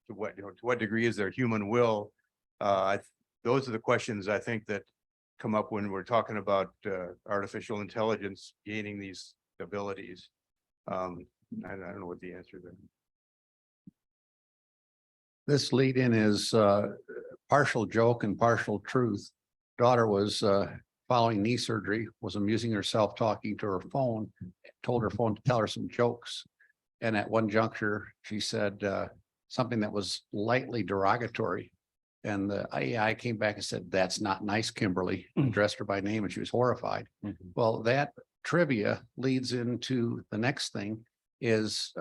to what degree is there human will? Those are the questions I think that come up when we're talking about artificial intelligence gaining these abilities. I don't know what the answer there. This lead in is partial joke and partial truth. Daughter was following knee surgery, was amusing herself talking to her phone, told her phone to tell her some jokes. And at one juncture, she said something that was lightly derogatory. And the AI came back and said, "That's not nice, Kimberly," and addressed her by name, and she was horrified. Well, that trivia leads into the next thing is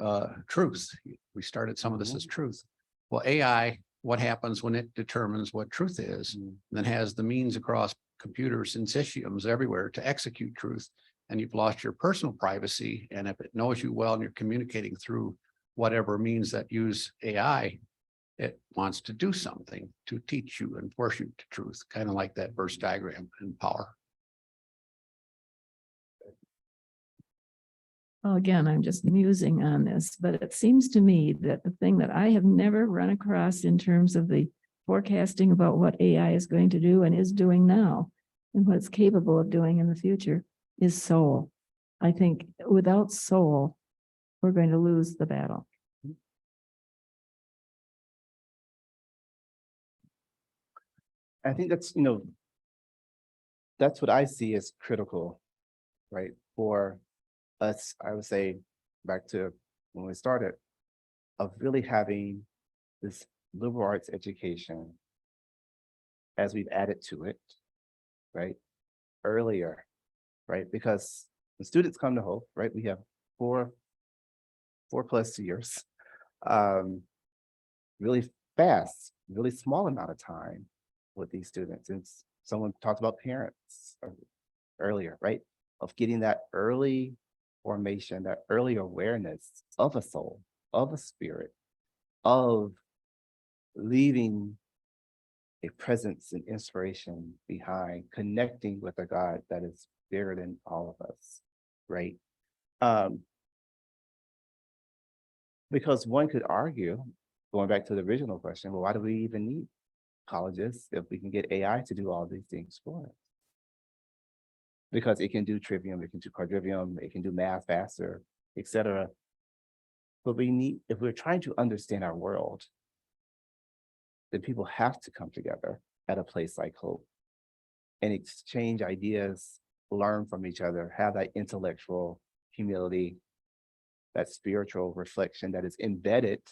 truth. We started some of this as truth. Well, AI, what happens when it determines what truth is, then has the means across computers and systems everywhere to execute truth, and you've lost your personal privacy. And if it knows you well and you're communicating through whatever means that use AI, it wants to do something to teach you and force you to truth, kind of like that verse diagram in Power. Well, again, I'm just musing on this, but it seems to me that the thing that I have never run across in terms of the forecasting about what AI is going to do and is doing now and what it's capable of doing in the future is soul. I think without soul, we're going to lose the battle. I think that's, that's what I see as critical, right? For us, I would say, back to when we started, of really having this liberal arts education as we've added to it, right? Earlier, right? Because the students come to Hope, right? We have four plus years, really fast, really small amount of time with these students. And someone talked about parents earlier, right? Of getting that early formation, that early awareness of a soul, of a spirit, of leaving a presence and inspiration behind, connecting with a God that is bigger than all of us, right? Because one could argue, going back to the original question, well, why do we even need colleges if we can get AI to do all these things for us? Because it can do trivium, it can do quadrivium, it can do math faster, etc. But if we're trying to understand our world, then people have to come together at a place like Hope and exchange ideas, learn from each other, have that intellectual humility, that spiritual reflection that is embedded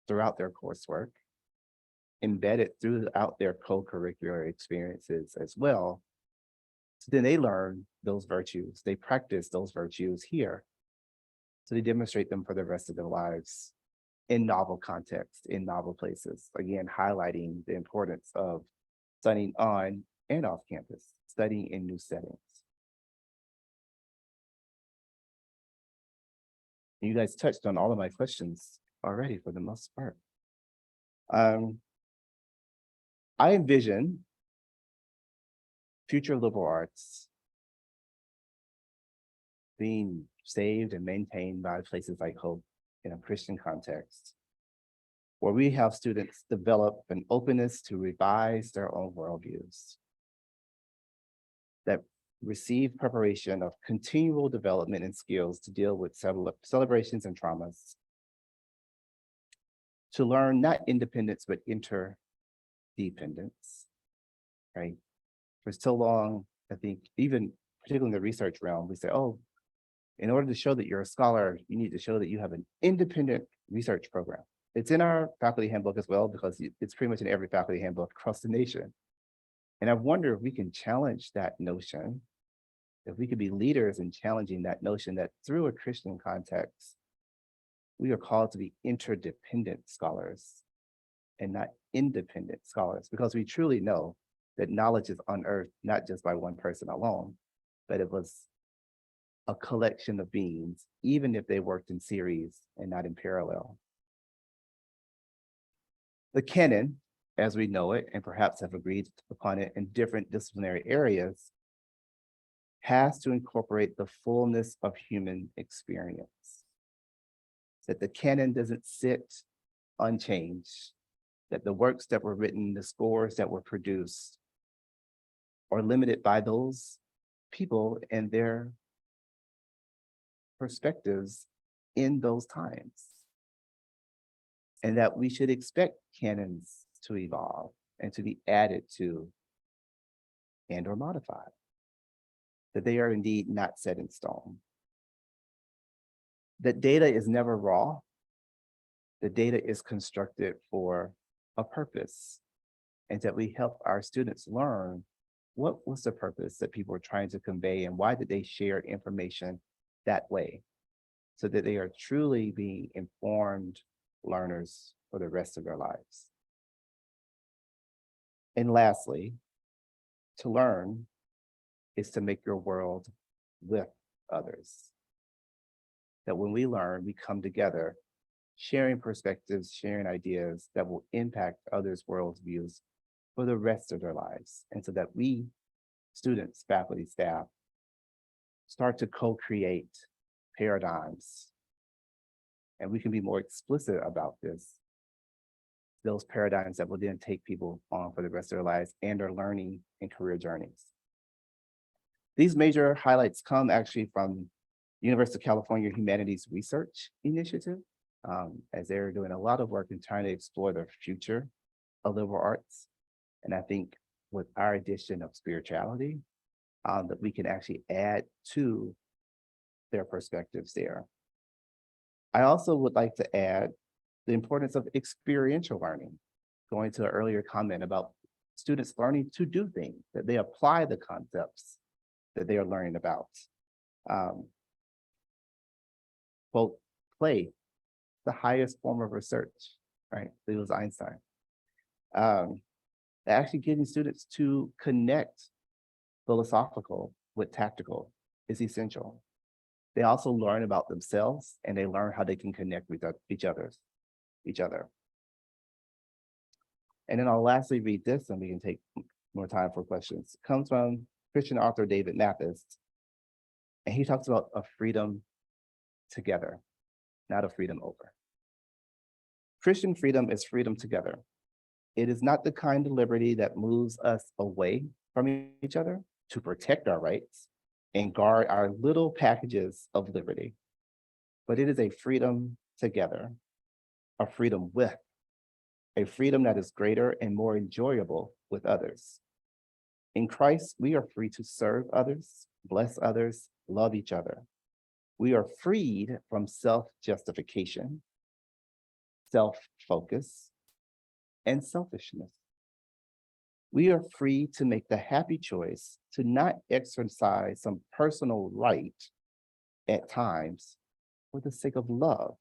throughout their coursework, embedded throughout their co-curricular experiences as well. So then they learn those virtues, they practice those virtues here. So they demonstrate them for the rest of their lives in novel contexts, in novel places, again, highlighting the importance of studying on and off campus, studying in new settings. You guys touched on all of my questions already for the most part. I envision future liberal arts being saved and maintained by places like Hope in a Christian context, where we have students develop an openness to revise their own worldviews, that receive preparation of continual development and skills to deal with celebrations and traumas, to learn not independence, but interdependence, right? For so long, I think, even particularly in the research realm, we say, oh, in order to show that you're a scholar, you need to show that you have an independent research program. It's in our faculty handbook as well, because it's pretty much in every faculty handbook across the nation. And I wonder if we can challenge that notion, if we could be leaders in challenging that notion that through a Christian context, we are called to be interdependent scholars and not independent scholars, because we truly know that knowledge is unearthed not just by one person alone, but it was a collection of beings, even if they worked in series and not in parallel. The canon, as we know it, and perhaps have agreed upon it in different disciplinary areas, has to incorporate the fullness of human experience. That the canon doesn't sit unchanged, that the works that were written, the scores that were produced, are limited by those people and their perspectives in those times. And that we should expect canons to evolve and to be added to and or modified. That they are indeed not set in stone. That data is never raw. The data is constructed for a purpose, and that we help our students learn what was the purpose that people were trying to convey and why did they share information that way, so that they are truly being informed learners for the rest of their lives. And lastly, to learn is to make your world with others. That when we learn, we come together, sharing perspectives, sharing ideas that will impact others' worldviews for the rest of their lives. And so that we, students, faculty, staff, start to co-create paradigms. And we can be more explicit about this. Those paradigms that will then take people on for the rest of their lives and their learning and career journeys. These major highlights come actually from University of California Humanities Research Initiative, as they're doing a lot of work in trying to explore the future of liberal arts. And I think with our addition of spirituality, that we can actually add to their perspectives there. I also would like to add the importance of experiential learning, going to an earlier comment about students learning to do things, that they apply the concepts that they are learning about. Quote, play, the highest form of research, right? It was Einstein. Actually getting students to connect philosophical with tactical is essential. They also learn about themselves and they learn how they can connect with each other. And then I'll lastly read this and we can take more time for questions. It comes from Christian author David Mathis. And he talks about a freedom together, not a freedom over. Christian freedom is freedom together. It is not the kind of liberty that moves us away from each other to protect our rights and guard our little packages of liberty, but it is a freedom together, a freedom with, a freedom that is greater and more enjoyable with others. In Christ, we are free to serve others, bless others, love each other. We are freed from self-justification, self-focus, and selfishness. We are free to make the happy choice to not exercise some personal right at times for the sake of love.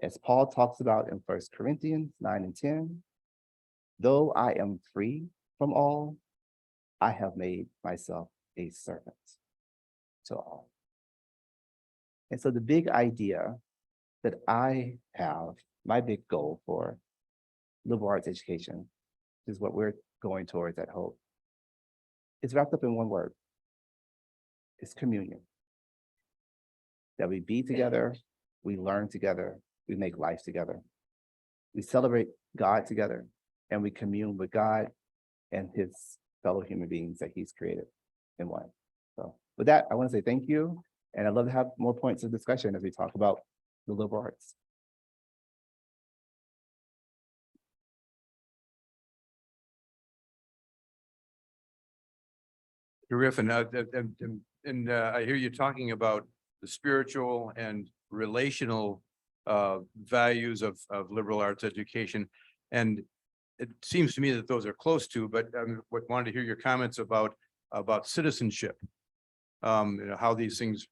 As Paul talks about in 1 Corinthians 9 and 10, though I am free from all, I have made myself a servant to all. And so the big idea that I have, my big goal for liberal arts education, is what we're going towards at Hope, is wrapped up in one word. It's communion. That we be together, we learn together, we make life together. We celebrate God together, and we commune with God and his fellow human beings that he's created in one. So with that, I want to say thank you. And I'd love to have more points of discussion as we talk about the liberal arts. Griffin, and I hear you talking about the spiritual and relational values of liberal arts education. And it seems to me that those are close to, but I wanted to hear your comments about citizenship. How these things,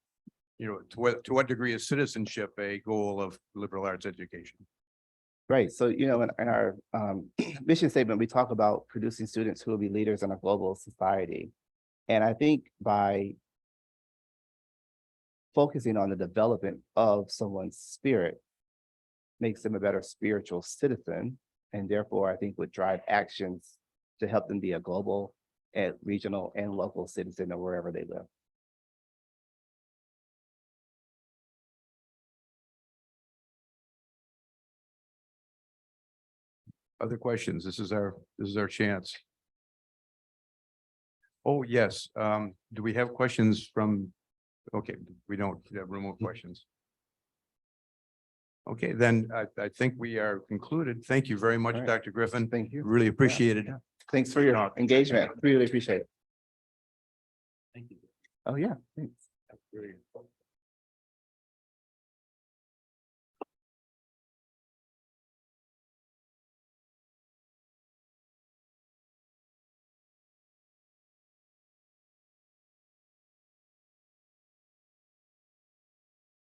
to what degree is citizenship a goal of liberal arts education? Right. So, in our mission statement, we talk about producing students who will be leaders in a global society. And I think by focusing on the development of someone's spirit makes them a better spiritual citizen, and therefore I think would drive actions to help them be a global and regional and local citizen or wherever they live. Other questions? This is our chance. Oh, yes. Do we have questions from? Okay, we don't have room for questions. Okay, then I think we are concluded. Thank you very much, All right. Dr. Griffin. Thank you. Really appreciate it. Yeah. Thanks for your engagement. Really appreciate it. Thank you. Oh, yeah. Thanks. That's very important.